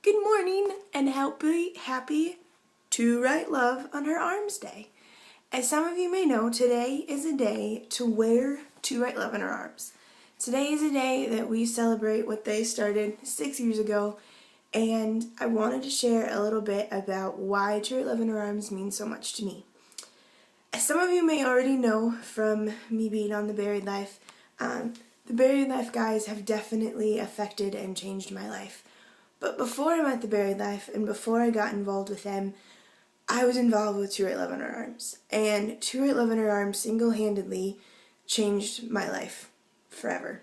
Good morning and happy to write love on her arms day. As some of you may know, today is a day to wear to write love on her arms. Today is a day that we celebrate what they started 6 years ago, and I wanted to share a little bit about why to write love on her arms means so much to me. As some of you may already know from me being on the Buried Life, the Buried Life guys have definitely affected and changed my life. But before I met the Buried Life and before I got involved with them, I was involved with To Write Love on Her Arms. And To Write Love on Her Arms single-handedly changed my life forever.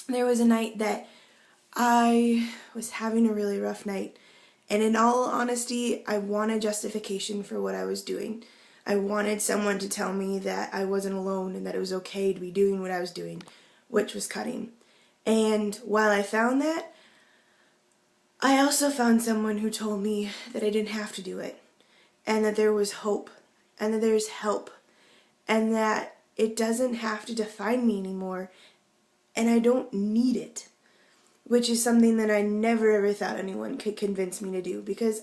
There was a night that I was having a really rough night, and in all honesty, I wanted justification for what I was doing. I wanted someone to tell me that I wasn't alone and that it was okay to be doing what I was doing, which was cutting. And while I found that, I also found someone who told me that I didn't have to do it, and that there was hope, and that there's help, and that it doesn't have to define me anymore, and I don't need it, which is something that I never ever thought anyone could convince me to do, because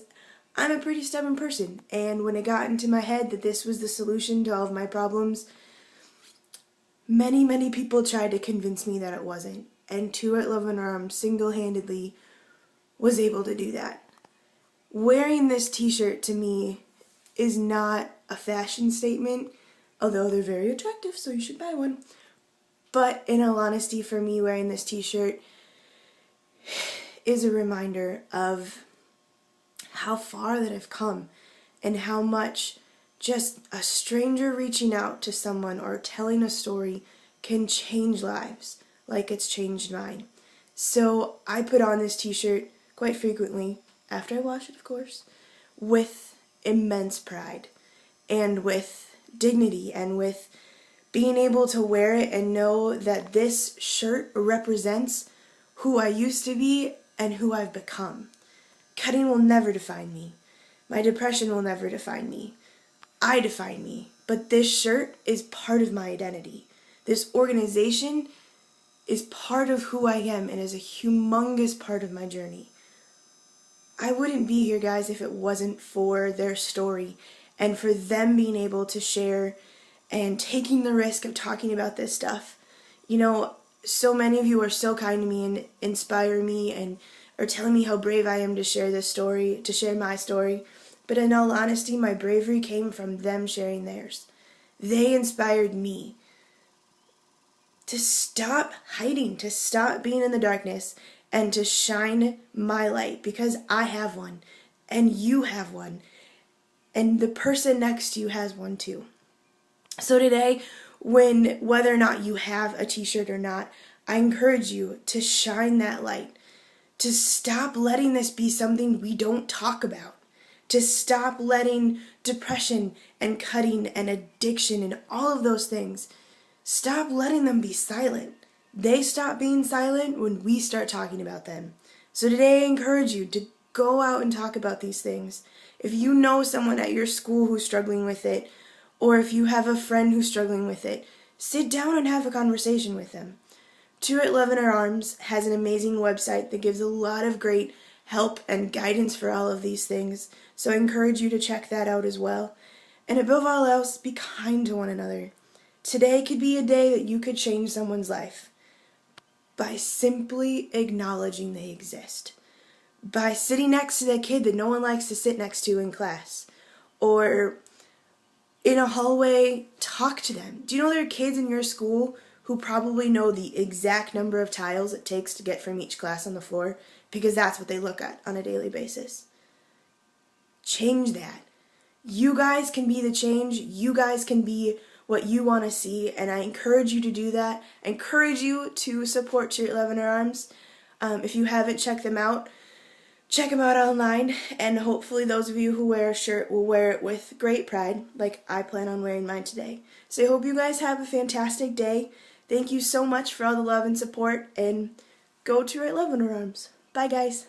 I'm a pretty stubborn person, and when it got into my head that this was the solution to all of my problems, many people tried to convince me that it wasn't, and To Write Love on Her Arms single-handedly was able to do that. Wearing this t-shirt to me is not a fashion statement, although they're very attractive, so you should buy one. But in all honesty, for me, wearing this t-shirt is a reminder of how far that I've come and how much just a stranger reaching out to someone or telling a story can change lives like it's changed mine. So I put on this t-shirt quite frequently, after I wash it of course, with immense pride and with dignity and with being able to wear it and know that this shirt represents who I used to be and who I've become. Cutting will never define me. My depression will never define me. I define me. But this shirt is part of my identity. This organization is part of who I am and is a humongous part of my journey. I wouldn't be here, guys, if it wasn't for their story and for them being able to share and taking the risk of talking about this stuff. You know, so many of you are so kind to me and inspire me and are telling me how brave I am to share this story, to share my story. But in all honesty, my bravery came from them sharing theirs. They inspired me to stop hiding, to stop being in the darkness, and to shine my light, because I have one, and you have one, and the person next to you has one too. So today, whether or not you have a t-shirt or not, I encourage you to shine that light, to stop letting this be something we don't talk about, to stop letting depression and cutting and addiction and all of those things, stop letting them be silent. They stop being silent when we start talking about them. So today I encourage you to go out and talk about these things. If you know someone at your school who's struggling with it, or if you have a friend who's struggling with it, sit down and have a conversation with them. To Write Love in Her Arms has an amazing website that gives a lot of great help and guidance for all of these things. So I encourage you to check that out as well. And above all else, be kind to one another. Today could be a day that you could change someone's life by simply acknowledging they exist. By sitting next to that kid that no one likes to sit next to in class. Or in a hallway, talk to them. Do you know there are kids in your school who probably know the exact number of tiles it takes to get from each class on the floor? Because that's what they look at on a daily basis. Change that. You guys can be the change. You guys can be what you want to see, and I encourage you to do that. I encourage you to support To Write Love in Her Arms. If you haven't checked them out online, and hopefully those of you who wear a shirt will wear it with great pride, like I plan on wearing mine today. So I hope you guys have a fantastic day. Thank you so much for all the love and support, and go To Write Love in Her Arms. Bye, guys.